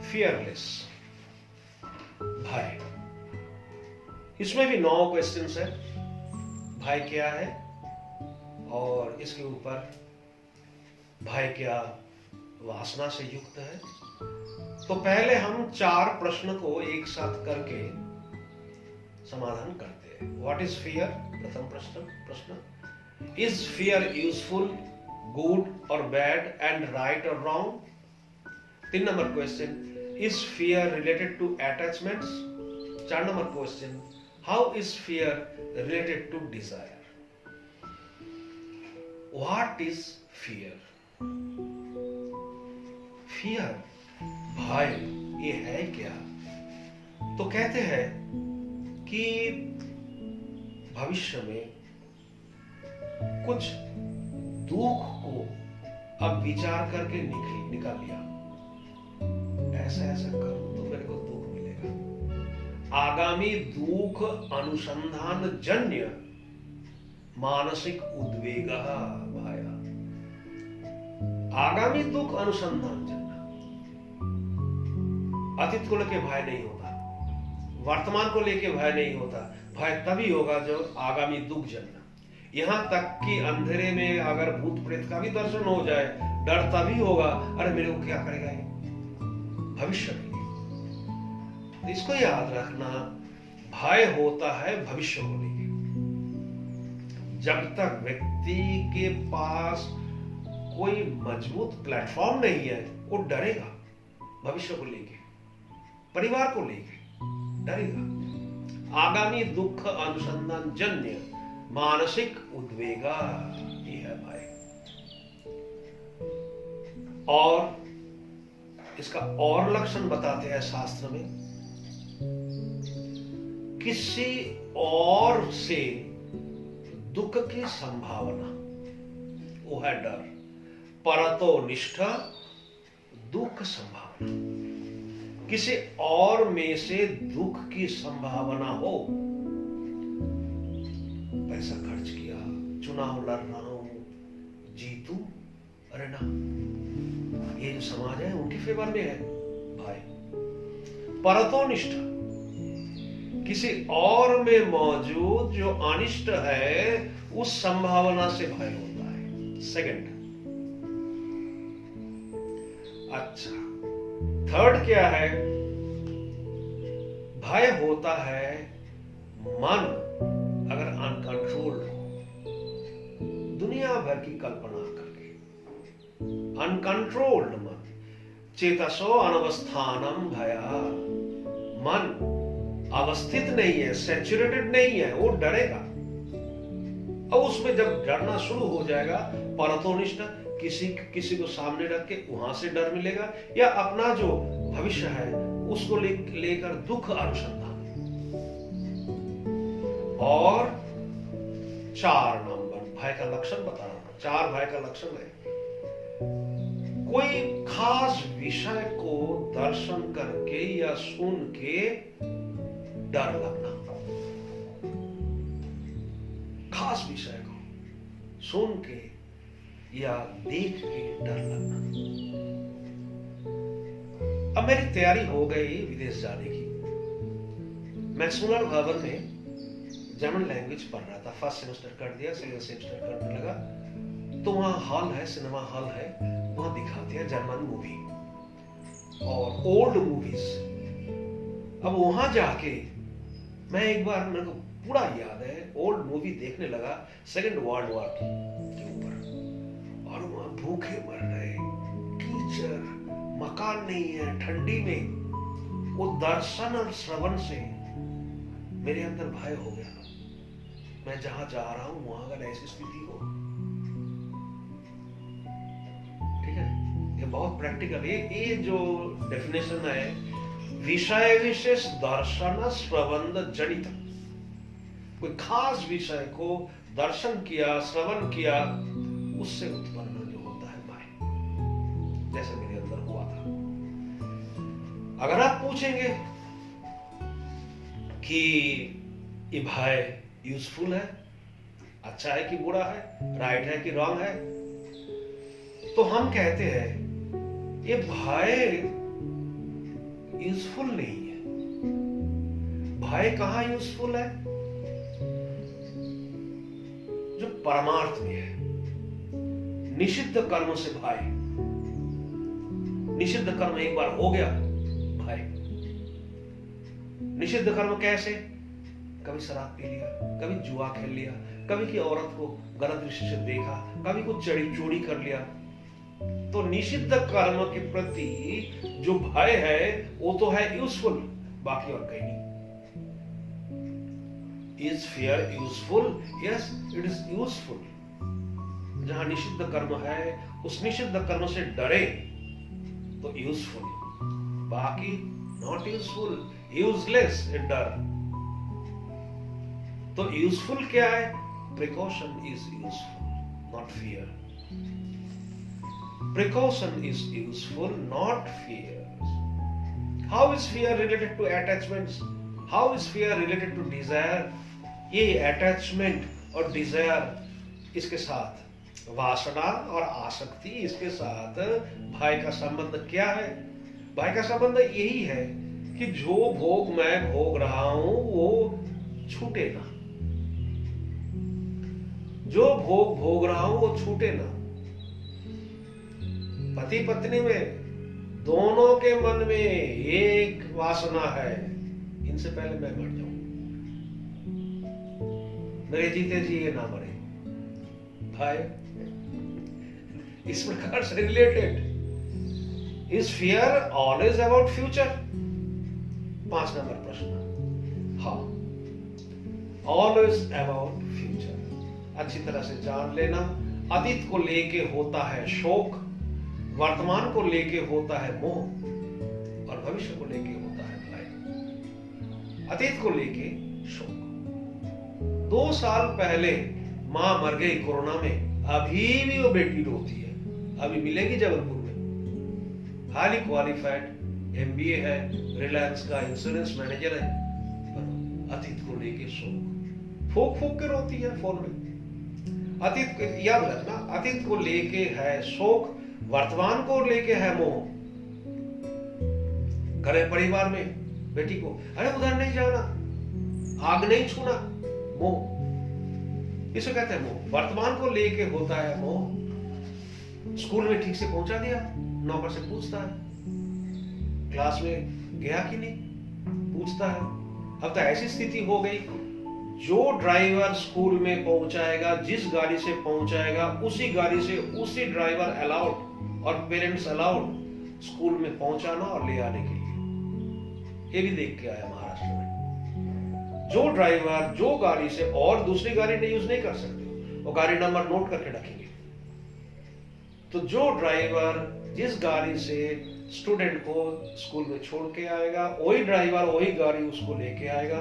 Fearless, भय। इसमें भी 9 क्वेश्चंस है। भय क्या है और इसके ऊपर भय क्या वासना से युक्त है। तो पहले हम 4 प्रश्न को एक साथ करके समाधान करते हैं। What is fear? प्रथम प्रश्न, इज फियर यूजफुल, गुड और बैड एंड राइट और wrong? 3 number question, is fear related to attachments? 4 number question, how is fear related to desire? What is fear? Fear, भय, ये है क्या? तो कहते हैं कि भविष्य में कुछ दुख को अब विचार करके निकाल लिया, ऐसा ऐसा करूं तो मेरे को दुख मिलेगा। आगामी दुख अनुसंधान जन्य मानसिक उद्वेग भाया। आगामी दुख अनुसंधान जन्य, अतीत को लेके भय नहीं होता, वर्तमान को लेके भय नहीं होता। भय तभी होगा जब आगामी दुख जन्य। यहां तक कि अंधेरे में अगर भूत प्रेत का भी दर्शन हो जाए, डर तभी होगा, अरे मेरे को क्या करेगा ये भविष्य के लिए। तो इसको याद रखना, भय होता है भविष्य को लेके। जब तक व्यक्ति के पास कोई मजबूत प्लेटफॉर्म नहीं है, वो डरेगा भविष्य को लेके, परिवार को लेके डरेगा। आगामी दुख अनुसंधान जन्य मानसिक उद्वेगा, ये है भाई। और इसका और लक्षण बताते हैं शास्त्र में, किसी और से दुख की संभावना, वो है डर। परतो निष्ठा, दुख संभावना। किसी और में से दुख की संभावना हो, पैसा खर्च किया, चुनाव लड़ रहा हूं, जीतू, अरे ना, ये जो समाज है उनके फेवर में है भाई। परतो निष्ठा, किसी और में मौजूद जो अनिष्ट है उस संभावना से भय होता है। सेकंड, अच्छा, थर्ड क्या है? भय होता है मन अगर अनकंट्रोल्ड हो, दुनिया भर की कल्पना करके। अनकंट्रोल्ड मन, चेतसो अनवस्थानम भया, मन अवस्थित नहीं है, सैचुरेटेड नहीं है, वो डरेगा। और उसमें जब डरना शुरू हो जाएगा, परतोनिष्ठ, किसी को सामने रख के वहां से डर मिलेगा, या अपना जो भविष्य है उसको लेकर दुख अनुसंधान। और 4 नंबर भय का लक्षण बता रहा हूं। 4 भय का लक्षण है, कोई खास विषय को दर्शन करके या सुन के डर लगना। खास विषय को सुन के या देख के डर लगना। अब मेरी तैयारी हो गई विदेश जाने की। मैं सुनर भवन में जर्मन लैंग्वेज पढ़ रहा था। फर्स्ट सेमेस्टर कर दिया, सेकंड सेमेस्टर करने लगा। तो वहां हॉल है, सिनेमा हॉल है, वहां दिखाते हैं जर्मन मूवी और ओल्ड मूवीज। अब वहां जाके मैं एक बार, मेरे को पूरा याद है, ओल्ड मूवी देखने लगा सेकेंड वर्ल्ड वॉर के ऊपर। और वहां भूखे मर रहे, कीचड़, मकान नहीं है, ठंडी में। वो दर्शन और श्रवण से मेरे अंदर भय हो गया। मैं जहां जा रहा हूं वहां अगर ऐसी स्थिति हो, ठीक है, ये बहुत प्रैक्टिकल है। ये जो डेफिनेशन है, विषय विशेष दर्शन श्रवण जनित। कोई खास विषय को दर्शन किया, श्रवण किया, उससे उत्पन्न जो होता है भय, जैसे मेरे अंदर हुआ था। अगर आप पूछेंगे कि ये भय यूजफुल है, अच्छा है कि बुरा है, राइट है कि रॉन्ग है, तो हम कहते हैं ये भय यूजफुल नहीं है। भय कहां यूजफुल है? जो परमार्थ में है। निषिद्ध कर्म से भय, निषिद्ध कर्म एक बार हो गया भय। निषिद्ध कर्म कैसे? कभी शराब पी लिया, कभी जुआ खेल लिया, कभी की औरत को गलत दृष्टि से देखा, कभी कुछ चोरी कर लिया। तो निषिद्ध कर्म के प्रति जो भय है वो तो है यूजफुल, बाकी और कहीं नहीं। Is fear useful? Yes, it is useful. जहां निषिद्ध कर्म है उस निषिद्ध कर्म से डरे तो यूजफुल, बाकी नॉट यूजफुल, यूजलेस डर। तो यूजफुल क्या है? Precaution is useful, not fear. Precaution is useful, not fear. How is fear related to attachments? How is fear related to desire? ये attachment और desire इसके साथ, वासना और आसक्ति इसके साथ भय का संबंध क्या है? भय का संबंध यही है कि जो भोग मैं भोग रहा हूं वो छूटे ना, जो भोग भोग रहा हूं वो छूटे ना। पति पत्नी में दोनों के मन में एक वासना है, इनसे पहले मैं मर जाऊं, मेरे जीते जी ये ना मरे। भाई इस प्रकार से related. Is fear always about future? 5 number प्रश्न। हाँ, ऑलवेज अबाउट फ्यूचर। अच्छी तरह से जान लेना। अतीत को लेके होता है शोक, वर्तमान को लेके होता है मोह, और भविष्य को लेके होता है भय। अतीत को लेके शोक। 2 साल पहले मां मर गई कोरोना में, अभी भी वो बेटी रोती है। अभी मिलेगी जबलपुर में, हाईली क्वालिफाइड, MBA है, रिलायंस का इंश्योरेंस मैनेजर है, पर अतीत को लेके शोक, फूक फूक के रोती है फोन में। अतीत याद रखना, अतीत को लेके है शोक, वर्तमान को लेके है मोह। घरे परिवार में बेटी को, अरे उधर नहीं जाना, आग नहीं छूना, मोह। इसे कहते हैं मोह। वर्तमान को लेके होता है मोह। स्कूल में ठीक से पहुंचा दिया, नौकर से पूछता है, क्लास में गया कि नहीं, पूछता है। अब तो ऐसी स्थिति हो गई, जो ड्राइवर स्कूल में पहुंचाएगा, जिस गाड़ी से पहुंचाएगा, उसी गाड़ी से उसी ड्राइवर अलाउड और पेरेंट्स अलाउड स्कूल में पहुंचाना और ले आने के लिए। ये भी देख के आया महाराष्ट्र में। जो ड्राइवर जो गाड़ी से, और दूसरी गाड़ी नहीं यूज नहीं कर सकते, वो गाड़ी नंबर नोट करके रखेंगे। तो जो ड्राइवर जिस गाड़ी से स्टूडेंट को स्कूल में छोड़ के आएगा, वही ड्राइवर वही गाड़ी उसको लेके आएगा,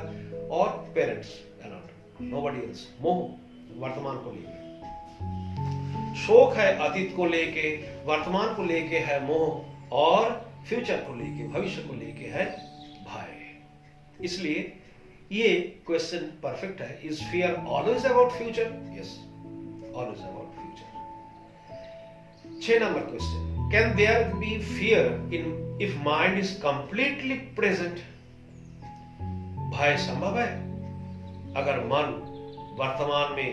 और पेरेंट्स अलाउड, नोबडी एल्स। मोह वर्तमान को लेके, शोक है अतीत को लेके, वर्तमान को लेके है मोह, और फ्यूचर को लेके, भविष्य को लेके है भय। इसलिए ये क्वेश्चन परफेक्ट है। Is fear always about future? Yes, always about future. 6 number question. Can there be fear in if mind is completely present? भय संभव है अगर मन वर्तमान में,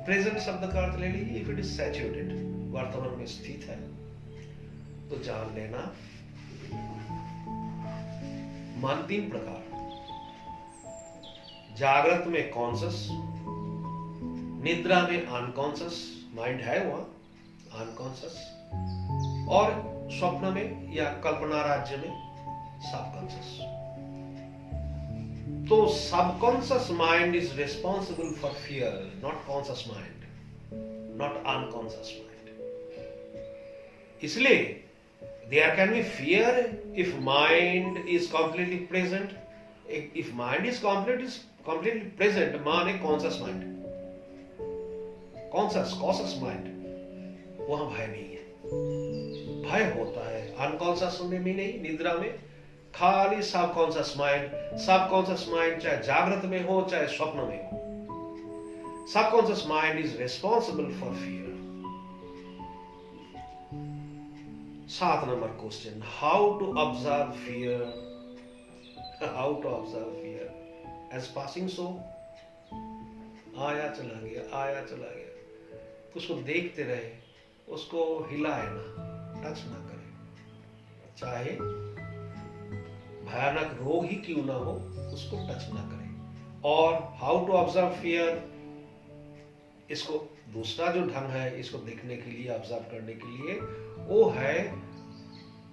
प्रेजेंट शब्द का अर्थ ले लीजिए, इफ इट इज सैचुरेटेड, वर्तमान में स्थित है। तो जान लेना, मन 3 प्रकार, जागृत में कॉन्शियस, निद्रा में अनकॉन्शियस, माइंड है वहां अनकॉन्शियस, और स्वप्न में या कल्पना राज्य में सबकॉन्शियस। तो subconscious mind is responsible for fear, not conscious mind, not unconscious mind. इसलिए there can be fear if mind is completely present. If mind is completely present, माने conscious mind, conscious mind, वहां भय नहीं है। भय होता है अनकॉन्शियस में भी नहीं, निद्रा में, खाली सबकॉन्शियस माइंड। सबकॉन्शियस माइंड चाहे जागृत में हो चाहे स्वप्न में हो, subconscious mind is responsible for fear. 7 number question, how to observe fear, how to observe fear as passing so, आया चला गया, आया चला गया, तो उसको देखते रहे, उसको हिलाए ना, टच ना करे, चाहे भयानक रोग ही क्यों ना हो, उसको टच ना करे। और हाउ टू ऑब्जर्व फियर, इसको दूसरा जो ढंग है इसको देखने के लिए, ऑब्जर्व करने के लिए, वो है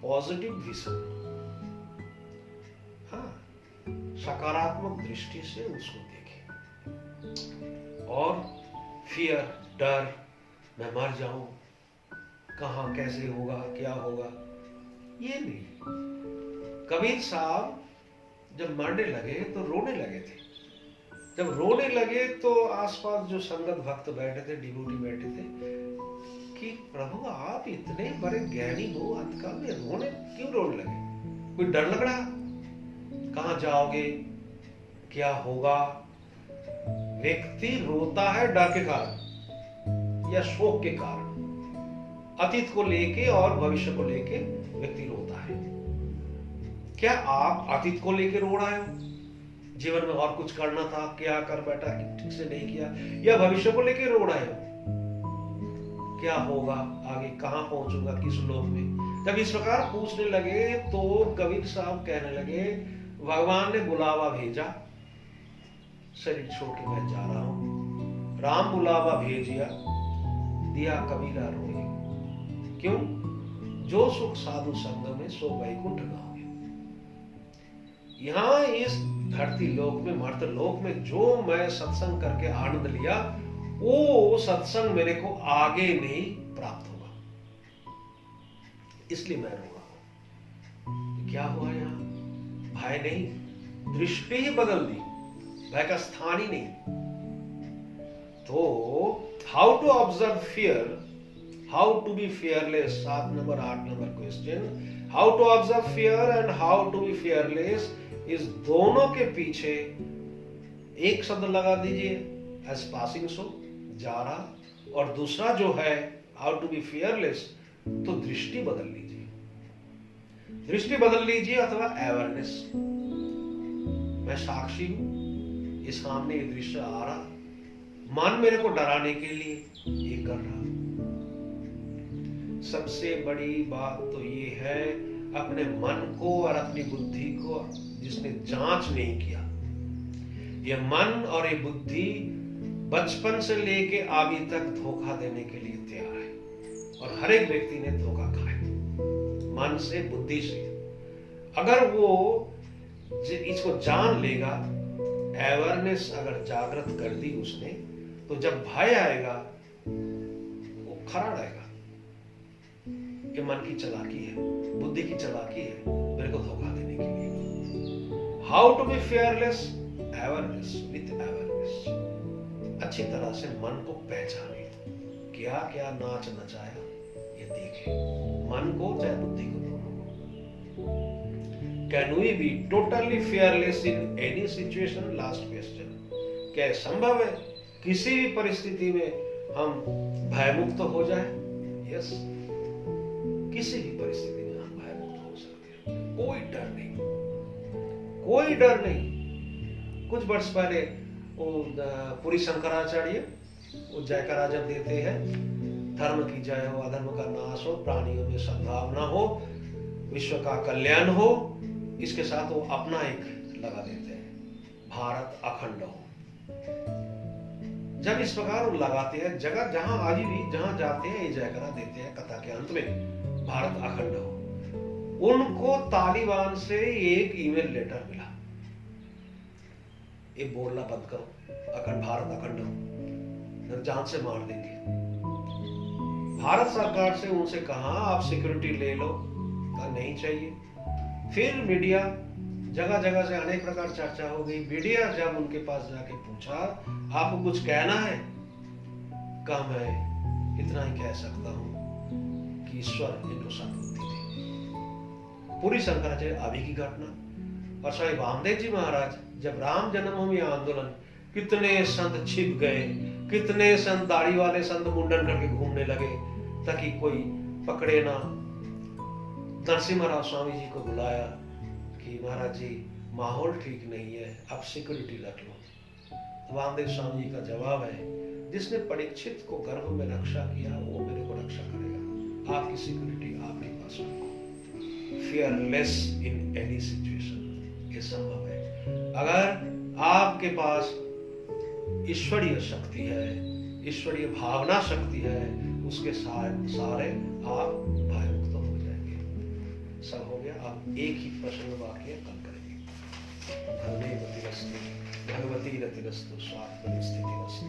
पॉजिटिव विजन। हाँ, सकारात्मक दृष्टि से उसको देखें। और फियर, डर, मैं मर जाऊं, कहां कैसे होगा, क्या होगा, ये नहीं। कबीर साहब जब मरने लगे तो रोने लगे थे। जब रोने लगे तो आसपास जो संगत भक्त बैठे थे, डिवोटी बैठे थे, कि प्रभु आप इतने बड़े ज्ञानी हो, अंतकाल में रोने क्यों रोने लगे? कोई डर लग रहा? कहां जाओगे, क्या होगा? व्यक्ति रोता है डर के कारण या शोक के कारण। अतीत को लेके और भविष्य को लेके व्यक्ति रोता है। क्या आप अतीत को लेके रो रहे हो, जीवन में और कुछ करना था, क्या कर बैठा, ठीक से नहीं किया, या भविष्य को लेके रो रहे हो, क्या होगा आगे, कहां पहुंचूंगा, किस लोक में? जब इस प्रकार पूछने लगे तो कबीर साहब कहने लगे, भगवान ने बुलावा भेजा, शरीर छोड़ के मैं जा रहा हूं। राम बुलावा भेजिया, दिया कबीरा रोए, क्यों? जो सुख साधु संग में सो वैकुंठ गाओगे। यहां इस धरती लोक में, मर्त लोक में जो मैं सत्संग करके आनंद लिया, वो सत्संग मेरे को आगे नहीं प्राप्त होगा, इसलिए मैं रो रहा हूं। क्या हुआ यहां? भय नहीं, दृष्टि ही बदल दी, भय का स्थान ही नहीं। तो how to observe fear, how to be fearless, 7 number 8 number question, how to observe fear and how to be fearless, इस दोनों के पीछे एक शब्द लगा दीजिए, एज पासिंग सो, जा रहा। और दूसरा जो है हाउ टू बी फियरलेस, तो दृष्टि बदल लीजिए, दृष्टि बदल लीजिए, अथवा अवेयरनेस, मैं साक्षी हूं, ये सामने ये दृश्य आ रहा, मन मेरे को डराने के लिए ये कर रहा। सबसे बड़ी बात तो ये है, अपने मन को और अपनी बुद्धि को जिसने जांच नहीं किया, ये मन और ये बुद्धि बचपन से लेके अभी तक धोखा देने के लिए तैयार है। और हर एक व्यक्ति ने धोखा खाया, मन से, बुद्धि से। अगर वो इसको जान लेगा, अवेयरनेस अगर जागृत कर दी उसने, तो जब भय आएगा वो खड़ा रहेगा। ये मन की चालाकी है, बुद्धि की चालाकी है, मेरे को धोखा देने के लिए। How to be fearless, awareness, with awareness, अच्छी तरह से मन को पहचाने, क्या क्या नाच नचाया ये देखे, मन को चाहे बुद्धि को, दोनों को। Can we be totally fearless in any situation? Last question, क्या संभव है किसी भी परिस्थिति में हम भयमुक्त हो जाए? यस, किसी भी परिस्थिति में हम भयमुक्त हो सकते हैं, कोई डर नहीं, कोई डर नहीं। कुछ वर्ष पहले वो पुरी शंकराचार्य वो जयकारा जब देते हैं, धर्म की जय हो, अधर्म का नाश हो, प्राणियों में सद्भावना हो, विश्व का कल्याण हो, इसके साथ वो अपना एक लगा देते हैं, भारत अखंड हो। जब इस प्रकार वो लगाते हैं, जगह जहां आज भी जहां जाते हैं ये जयकारा देते हैं, कथा के अंत में भारत अखंड हो। उनको तालिबान से एक ईमेल लेटर मिला, ये बोलना बंद करो, अखंड, भारत अखंड हो, जान से मार देंगे। भारत सरकार से उनसे कहा आप सिक्योरिटी ले लो, नहीं चाहिए। फिर मीडिया जगह जगह से अनेक प्रकार चर्चा हो गई। मीडिया जब उनके पास जाके पूछा आपको कुछ कहना है, कहा मैं इतना ही कह सकता हूं कि ईश्वर इनको सद्बुद्धि दे। पूरी शंकराचार्य अभी की घटना। और स्वामी वामदेव जी महाराज जब राम जन्मभूमि आंदोलन, कितने संत छिप गए, कितने संत दाढ़ी वाले संत मुंडन करके घूमने लगे ताकि कोई पकड़े ना, नरसिम्हा राव स्वामी जी को बुलाया कि महाराज जी माहौल ठीक नहीं है, आप सिक्योरिटी रख लो। तो वामदेव स्वामी जी का जवाब है, जिसने परीक्षित को गर्भ में रक्षा किया वो मेरे को रक्षा करेगा। आपकी सिक्योरिटी आपके पास है। फियरलेस इन एनी सिचुएशन, ये संभव है अगर आपके पास ईश्वरीय शक्ति है, ईश्वरीय भावना शक्ति है, उसके सहारे आप भय मुक्त हो जाएंगे। सब हो गया। आप एक ही प्रश्न वाक्य कल करेंगे। भगवती रतिरस्तु स्वात्मनि स्थितिरस्तु।